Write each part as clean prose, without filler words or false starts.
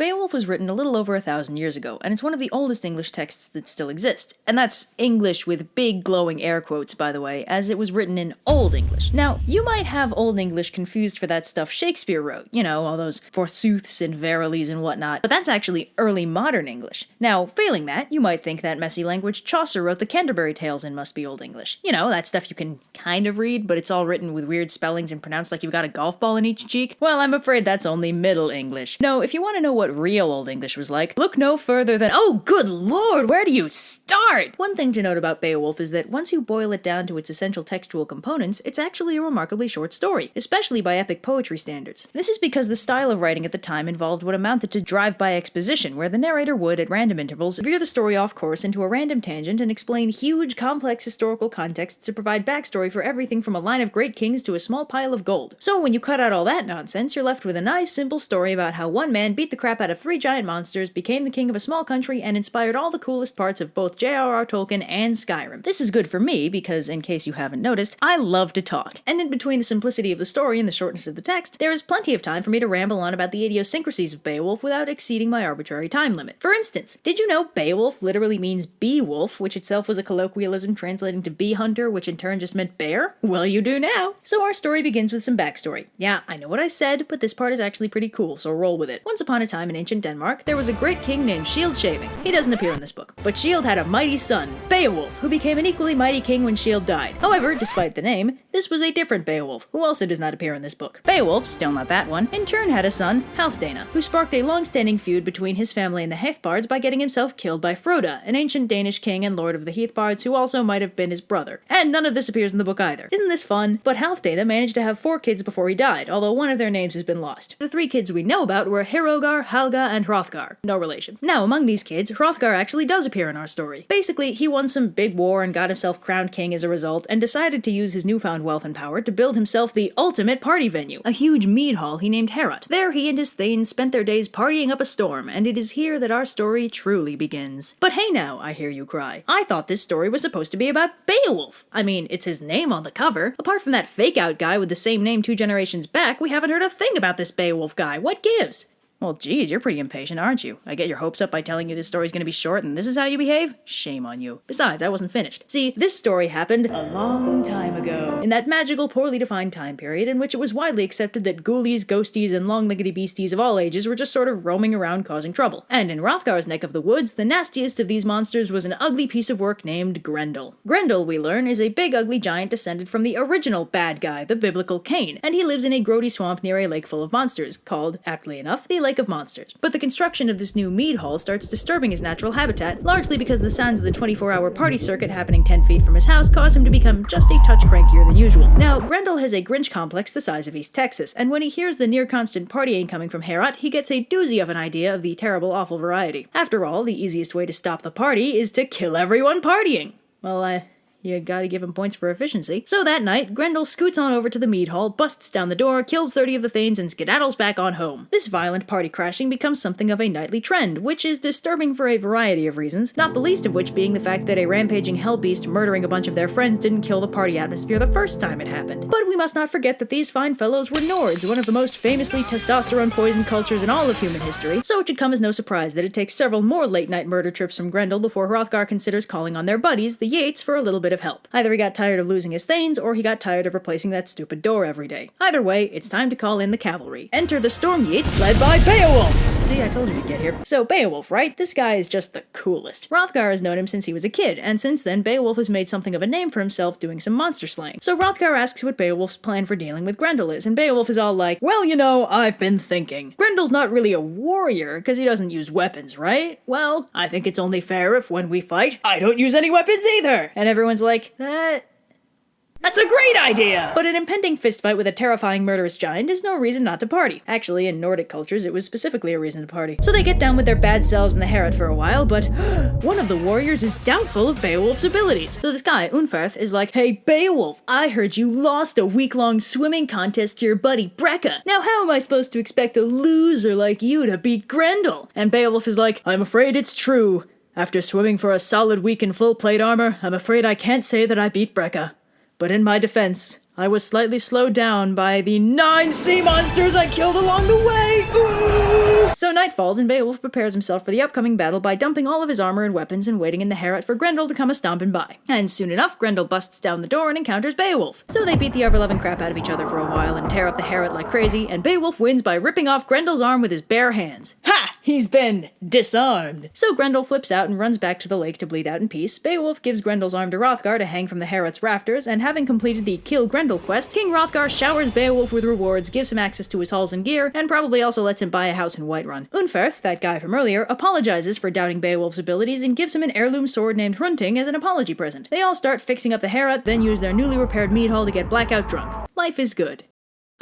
Beowulf was written a little over 1,000 years ago, and it's one of the oldest English texts that still exist. And that's English with big glowing air quotes, by the way, as it was written in Old English. Now, you might have Old English confused for that stuff Shakespeare wrote, you know, all those forsooths and verilies and whatnot, but that's actually early modern English. Now, failing that, you might think that messy language Chaucer wrote the Canterbury Tales in must be Old English. You know, that stuff you can kind of read, but it's all written with weird spellings and pronounced like you've got a golf ball in each cheek. Well, I'm afraid that's only Middle English. No, if you want to know what real Old English was like, look no further than— oh, good lord, where do you start? One thing to note about Beowulf is that once you boil it down to its essential textual components, it's actually a remarkably short story, especially by epic poetry standards. This is because the style of writing at the time involved what amounted to drive-by exposition, where the narrator would, at random intervals, veer the story off course into a random tangent and explain huge, complex historical contexts to provide backstory for everything from a line of great kings to a small pile of gold. So when you cut out all that nonsense, you're left with a nice, simple story about how one man beat the crap out of 3 giant monsters, became the king of a small country, and inspired all the coolest parts of both J.R.R. Tolkien and Skyrim. This is good for me because, in case you haven't noticed, I love to talk. And in between the simplicity of the story and the shortness of the text, there is plenty of time for me to ramble on about the idiosyncrasies of Beowulf without exceeding my arbitrary time limit. For instance, did you know Beowulf literally means bee-wolf, which itself was a colloquialism translating to bee hunter, which in turn just meant bear? Well, you do now. So our story begins with some backstory. Yeah, I know what I said, but this part is actually pretty cool, so roll with it. Once upon a time in ancient Denmark, there was a great king named Shield Shaving. He doesn't appear in this book, but Shield had a mighty son, Beowulf, who became an equally mighty king when Shield died. However, despite the name, this was a different Beowulf, who also does not appear in this book. Beowulf, still not that one, in turn had a son, Halfdana, who sparked a long-standing feud between his family and the Heathbards by getting himself killed by Froda, an ancient Danish king and lord of the Heathbards who also might have been his brother. And none of this appears in the book either. Isn't this fun? But Halfdana managed to have 4 kids before he died, although one of their names has been lost. The 3 kids we know about were Hrothgar, Halga, and Hrothgar. No relation. Now, among these kids, Hrothgar actually does appear in our story. Basically, he won some big war and got himself crowned king as a result, and decided to use his newfound wealth and power to build himself the ultimate party venue, a huge mead hall he named Heorot. There he and his thanes spent their days partying up a storm, and it is here that our story truly begins. But hey now, I hear you cry. I thought this story was supposed to be about Beowulf. I mean, it's his name on the cover. Apart from that fake-out guy with the same name 2 generations back, we haven't heard a thing about this Beowulf guy. What gives? Well, geez, you're pretty impatient, aren't you? I get your hopes up by telling you this story's gonna be short and this is how you behave? Shame on you. Besides, I wasn't finished. See, this story happened a long time ago, in that magical, poorly defined time period in which it was widely accepted that ghoulies, ghosties, and long-leggedy beasties of all ages were just sort of roaming around causing trouble. And in Hrothgar's neck of the woods, the nastiest of these monsters was an ugly piece of work named Grendel. Grendel, we learn, is a big, ugly giant descended from the original bad guy, the biblical Cain, and he lives in a grody swamp near a lake full of monsters, called, aptly enough, the Lake of Monsters. But the construction of this new mead hall starts disturbing his natural habitat, largely because the sounds of the 24-hour party circuit happening 10 feet from his house cause him to become just a touch crankier than usual. Now, Grendel has a Grinch complex the size of East Texas, and when he hears the near-constant partying coming from Heorot, he gets a doozy of an idea of the terrible, awful variety. After all, the easiest way to stop the party is to kill everyone partying. Well, you gotta give him points for efficiency. So that night, Grendel scoots on over to the mead hall, busts down the door, kills 30 of the thanes, and skedaddles back on home. This violent party crashing becomes something of a nightly trend, which is disturbing for a variety of reasons, not the least of which being the fact that a rampaging hellbeast murdering a bunch of their friends didn't kill the party atmosphere the first time it happened. But we must not forget that these fine fellows were Nords, one of the most famously testosterone-poisoned cultures in all of human history, so it should come as no surprise that it takes several more late-night murder trips from Grendel before Hrothgar considers calling on their buddies, the Yeats, for a little bit of help. Either he got tired of losing his thanes, or he got tired of replacing that stupid door every day. Either way, it's time to call in the cavalry. Enter the Storm Yeats, led by Beowulf! See, I told you we'd get here. So Beowulf, right? This guy is just the coolest. Hrothgar has known him since he was a kid, and since then Beowulf has made something of a name for himself doing some monster slaying. So Hrothgar asks what Beowulf's plan for dealing with Grendel is, and Beowulf is all like, well, you know, I've been thinking. Grendel's not really a warrior, because he doesn't use weapons, right? Well, I think it's only fair if when we fight, I don't use any weapons either! And everyone's like, that's a great idea! But an impending fistfight with a terrifying murderous giant is no reason not to party. Actually, in Nordic cultures, it was specifically a reason to party. So they get down with their bad selves in the Heorot for a while, but one of the warriors is doubtful of Beowulf's abilities. So this guy, Unferth, is like, hey Beowulf, I heard you lost a week-long swimming contest to your buddy Brekka. Now how am I supposed to expect a loser like you to beat Grendel? And Beowulf is like, I'm afraid it's true. After swimming for a solid week in full plate armor, I'm afraid I can't say that I beat Brekka. But in my defense, I was slightly slowed down by the 9 sea monsters I killed along the way! Ooh! So night falls and Beowulf prepares himself for the upcoming battle by dumping all of his armor and weapons and waiting in the Heorot for Grendel to come a-stomping by. And soon enough, Grendel busts down the door and encounters Beowulf. So they beat the ever-loving crap out of each other for a while and tear up the Heorot like crazy, and Beowulf wins by ripping off Grendel's arm with his bare hands. Ha! He's been disarmed! So Grendel flips out and runs back to the lake to bleed out in peace. Beowulf gives Grendel's arm to Hrothgar to hang from the Heorot's rafters, and having completed the Kill Grendel quest, King Hrothgar showers Beowulf with rewards, gives him access to his halls and gear, and probably also lets him buy a house in Whiterun. Unferth, that guy from earlier, apologizes for doubting Beowulf's abilities and gives him an heirloom sword named Hrunting as an apology present. They all start fixing up the Heorot, then use their newly repaired mead hall to get blackout drunk. Life is good.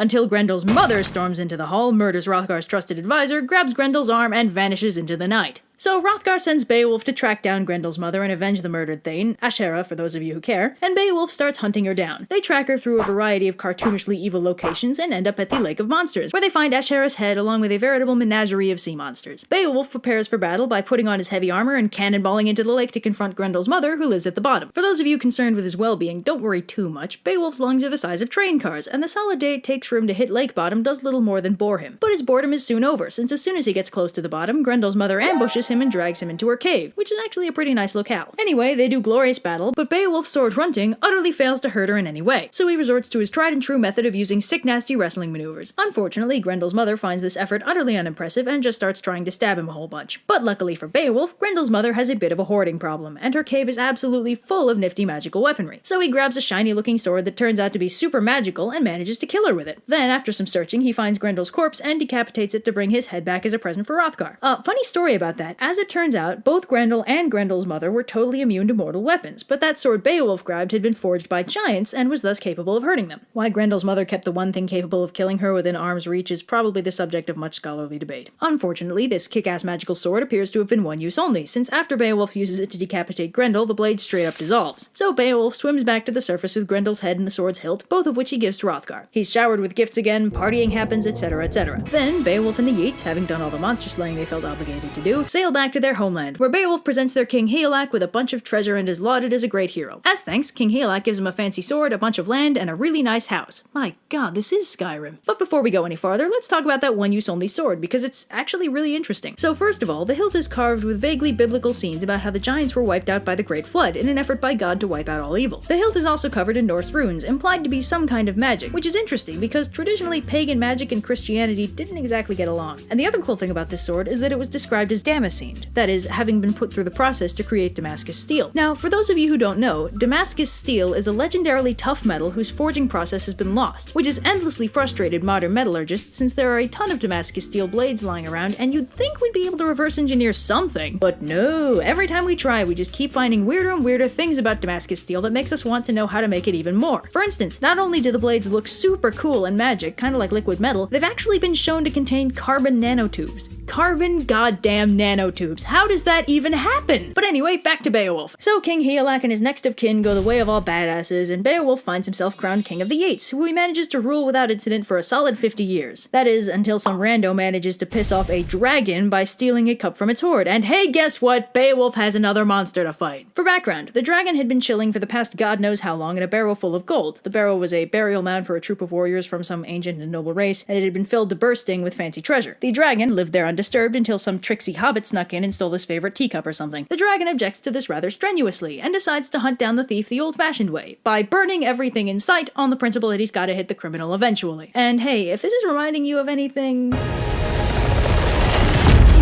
Until Grendel's mother storms into the hall, murders Hrothgar's trusted advisor, grabs Grendel's arm, and vanishes into the night. So Hrothgar sends Beowulf to track down Grendel's mother and avenge the murdered Thane, Ashera for those of you who care, and Beowulf starts hunting her down. They track her through a variety of cartoonishly evil locations and end up at the Lake of Monsters, where they find Ashera's head along with a veritable menagerie of sea monsters. Beowulf prepares for battle by putting on his heavy armor and cannonballing into the lake to confront Grendel's mother, who lives at the bottom. For those of you concerned with his well-being, don't worry too much. Beowulf's lungs are the size of train cars, and the solid day it takes for him to hit lake bottom does little more than bore him. But his boredom is soon over, since as soon as he gets close to the bottom, Grendel's mother ambushes him and drags him into her cave, which is actually a pretty nice locale. Anyway, they do glorious battle, but Beowulf's sword Hrunting utterly fails to hurt her in any way, so he resorts to his tried and true method of using sick nasty wrestling maneuvers. Unfortunately, Grendel's mother finds this effort utterly unimpressive and just starts trying to stab him a whole bunch. But luckily for Beowulf, Grendel's mother has a bit of a hoarding problem, and her cave is absolutely full of nifty magical weaponry. So he grabs a shiny looking sword that turns out to be super magical and manages to kill her with it. Then, after some searching, he finds Grendel's corpse and decapitates it to bring his head back as a present for Hrothgar. Funny story about that. As it turns out, both Grendel and Grendel's mother were totally immune to mortal weapons, but that sword Beowulf grabbed had been forged by giants and was thus capable of hurting them. Why Grendel's mother kept the one thing capable of killing her within arm's reach is probably the subject of much scholarly debate. Unfortunately, this kick-ass magical sword appears to have been one use only, since after Beowulf uses it to decapitate Grendel, the blade straight up dissolves. So Beowulf swims back to the surface with Grendel's head and the sword's hilt, both of which he gives to Hrothgar. He's showered with gifts again, partying happens, etc., etc. Then, Beowulf and the Yeats, having done all the monster slaying they felt obligated to do, sail back to their homeland, where Beowulf presents their king Hygelac with a bunch of treasure and is lauded as a great hero. As thanks, King Hygelac gives him a fancy sword, a bunch of land, and a really nice house. My god, this is Skyrim. But before we go any farther, let's talk about that one-use-only sword, because it's actually really interesting. So first of all, the hilt is carved with vaguely biblical scenes about how the giants were wiped out by the Great Flood in an effort by God to wipe out all evil. The hilt is also covered in Norse runes, implied to be some kind of magic, which is interesting because traditionally pagan magic and Christianity didn't exactly get along. And the other cool thing about this sword is that it was described as damascened, that is, having been put through the process to create Damascus steel. Now, for those of you who don't know, Damascus steel is a legendarily tough metal whose forging process has been lost, which has endlessly frustrated modern metallurgists since there are a ton of Damascus steel blades lying around, and you'd think we'd be able to reverse engineer something. But no, every time we try, we just keep finding weirder and weirder things about Damascus steel that makes us want to know how to make it even more. For instance, not only do the blades look super cool and magic, kind of like liquid metal, they've actually been shown to contain carbon nanotubes. Carbon goddamn nanotubes. How does that even happen? But anyway, back to Beowulf. So King Hygelac and his next of kin go the way of all badasses, and Beowulf finds himself crowned king of the Yeats, who he manages to rule without incident for a solid 50 years. That is, until some rando manages to piss off a dragon by stealing a cup from its hoard. And hey, guess what? Beowulf has another monster to fight. For background, the dragon had been chilling for the past god knows how long in a barrow full of gold. The barrow was a burial mound for a troop of warriors from some ancient and noble race, and it had been filled to bursting with fancy treasure. The dragon lived there undisturbed until some tricksy hobbit snuck in and stole his favorite teacup or something. The dragon objects to this rather strenuously, and decides to hunt down the thief the old-fashioned way, by burning everything in sight on the principle that he's gotta hit the criminal eventually. And hey, if this is reminding you of anything...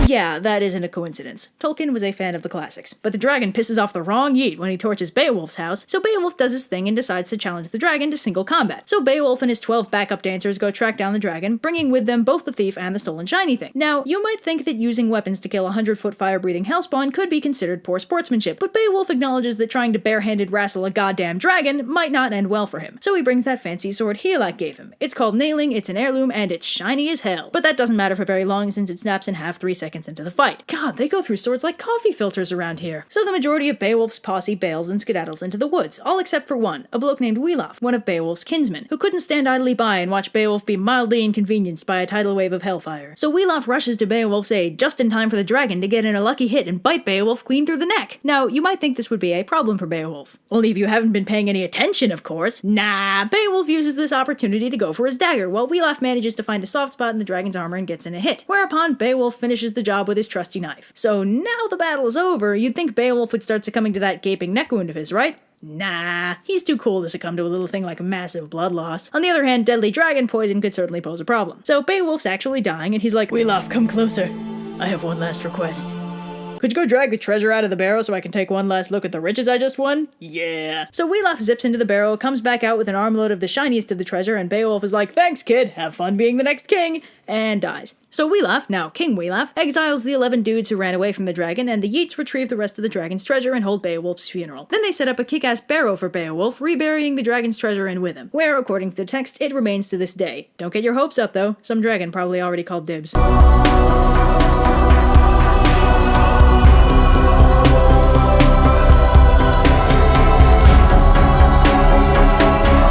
yeah, that isn't a coincidence. Tolkien was a fan of the classics, but the dragon pisses off the wrong Yeat when he torches Beowulf's house, so Beowulf does his thing and decides to challenge the dragon to single combat. So Beowulf and his 12 backup dancers go track down the dragon, bringing with them both the thief and the stolen shiny thing. Now, you might think that using weapons to kill a 100-foot fire-breathing hellspawn could be considered poor sportsmanship, but Beowulf acknowledges that trying to barehanded wrestle a goddamn dragon might not end well for him. So he brings that fancy sword Hygelac gave him. It's called Nailing, it's an heirloom, and it's shiny as hell. But that doesn't matter for very long since it snaps in half 3 seconds seconds into the fight. God, they go through swords like coffee filters around here. So the majority of Beowulf's posse bails and skedaddles into the woods, all except for one, a bloke named Beowulf, one of Beowulf's kinsmen, who couldn't stand idly by and watch Beowulf be mildly inconvenienced by a tidal wave of hellfire. So Beowulf rushes to Beowulf's aid just in time for the dragon to get in a lucky hit and bite Beowulf clean through the neck. Now, you might think this would be a problem for Beowulf. Only if you haven't been paying any attention, of course. Nah, Beowulf uses this opportunity to go for his dagger, while Beowulf manages to find a soft spot in the dragon's armor and gets in a hit. Whereupon, Beowulf finishes the job with his trusty knife. So now the battle's over, you'd think Beowulf would start succumbing to that gaping neck wound of his, right? Nah, he's too cool to succumb to a little thing like massive blood loss. On the other hand, deadly dragon poison could certainly pose a problem. So Beowulf's actually dying, and he's like, Beowulf, come closer. I have one last request. Could you go drag the treasure out of the barrow so I can take one last look at the riches I just won? Yeah. So Beowulf zips into the barrow, comes back out with an armload of the shiniest of the treasure, and Beowulf is like, thanks kid, have fun being the next king, and dies. So Beowulf, now King Beowulf, exiles the 11 dudes who ran away from the dragon, and the Geats retrieve the rest of the dragon's treasure and hold Beowulf's funeral. Then they set up a kick-ass barrow for Beowulf, reburying the dragon's treasure in with him, where, according to the text, it remains to this day. Don't get your hopes up though, some dragon probably already called dibs.